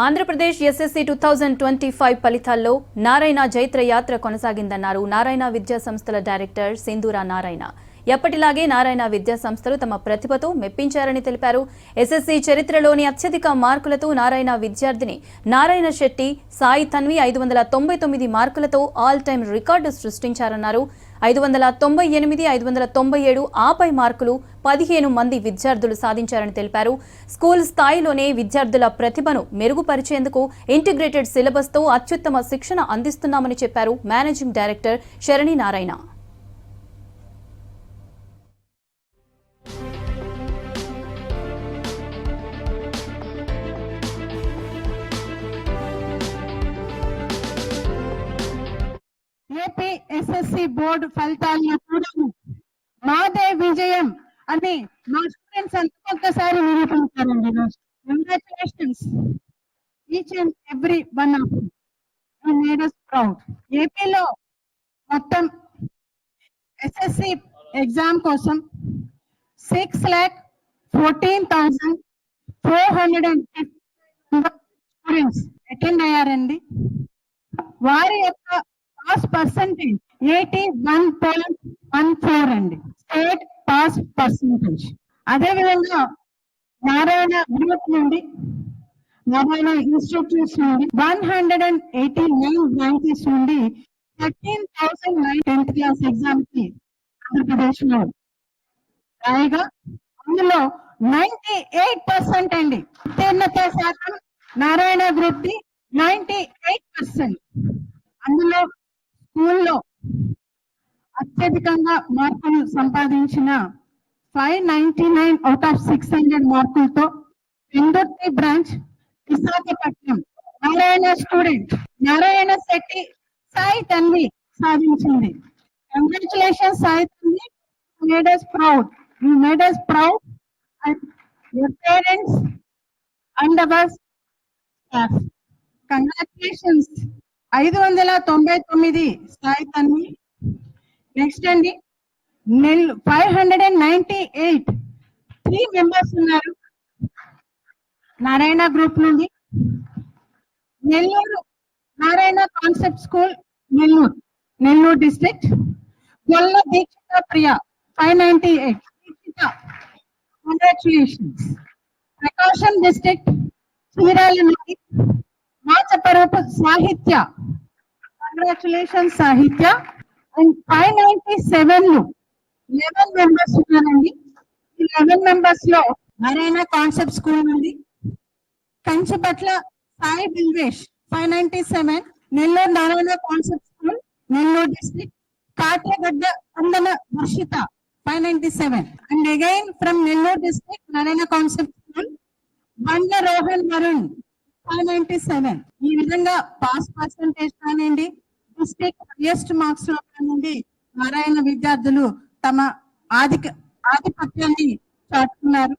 Andhra Pradesh SSC 2025 ఫలితాల్లో నారాయణ జైత్ర యాత్ర కొనసాగిందన్నారు నారాయణ విద్యా సంస్థల డైరెక్టర్ సింధూరా నారాయణ. ఎప్పటిలాగే నారాయణ విద్యా సంస్థలు తమ ప్రతిభతో మెప్పించారని తెలిపారు. ఎస్ఎస్సీ చరిత్రలోని అత్యధిక మార్కులతో నారాయణ విద్యార్థిని నారాయణ శెట్టి సాయి తన్వి 599 మార్కులతో ఆల్ టైమ్ రికార్డు సృష్టించారన్నారు. 598, 597 ఆపై మార్కులు 15 మంది విద్యార్థులు సాధించారని తెలిపారు. స్కూల్ స్థాయిలోనే విద్యార్థుల ప్రతిభను మెరుగుపరిచేందుకు ఇంటిగ్రేటెడ్ సిలబస్తో అత్యుత్తమ శిక్షణ అందిస్తున్నామని చెప్పారు managing director Sharani Narayana. AP SSC board ఫలితాలను కూడా మాదే విజయం అని మా స్టూడెంట్స్ ఒక్కసారి నిరూపించారండి. Congratulations each and every one of you made us proud. ఏపీలో మొత్తం ఎస్ఎస్సి ఎగ్జామ్ కోసం 6,14,450 స్టూడెంట్స్ అటెండ్ అయ్యారండి. వారి యొక్క పాస్ పర్సెంటేజ్ 81.14 అండి, స్టేట్ పాస్ పర్సెంటేజ్. అదేవిధంగా నారాయణ గ్రూప్ నుండి, నారాయణ ఇన్స్టిట్యూట్స్ నుండి 189 బ్రాంచెస్ నుండి 13,009 10th క్లాస్ ఎగ్జామ్ కి ఆంధ్రప్రదేశ్ లో రాయగా అందులో 98% అండి ఉత్తీర్ణత శాతం నారాయణ గ్రూప్ ది 98%. అందులో స్కూల్లో అత్యధికంగా మార్కులు సంపాదించిన 599 అవుట్ ఆఫ్ 600 మార్కులతో పెందుర్తి బ్రాంచ్ విశాఖపట్నం నారాయణ స్టూడెంట్ నారాయణ శెట్టి సాయి తన్వి సాధించింది. Congratulations Sai Tanvi, made us proud. You made us proud and your parents and our staff. Congratulations. 599 Sai Tanvi. Next అండి 598 3 మెంబర్స్ ఉన్నారు నారాయణ గ్రూప్ నుండి. Nellore Narayana concept school Nellore district గొల్ల దీక్షిత ప్రియ 598. దీక్షిత కంగ్రాచులేషన్స్. ప్రకాశం డిస్ట్రిక్ట్ చీరాల నుండి మాచపరపు సాహిత్య, కంగ్రాచులేషన్స్ సాహిత్య. అండ్ 597 11 మెంబర్స్ ఉన్నారండి. ఈ 11 మెంబర్స్ లో నారాయణ కాన్సెప్ట్ స్కూల్ నుండి Kanchipatla Sai Bilvesh 597, Nellore Narayana concept school Nellore district Katragadda Andana Varshitha 597. And again from Nellore district Narayana concept school Bandla Rohan Varun 597. ఈ విధంగా పాస్ పర్సెంటేజ్ కానివ్వండి, డిస్ట్రిక్ట్ హైయెస్ట్ మార్క్స్ లో కానివ్వండి, నారాయణ విద్యార్థులు తమ ఆధిపత్యాన్ని చాటుకున్నారు.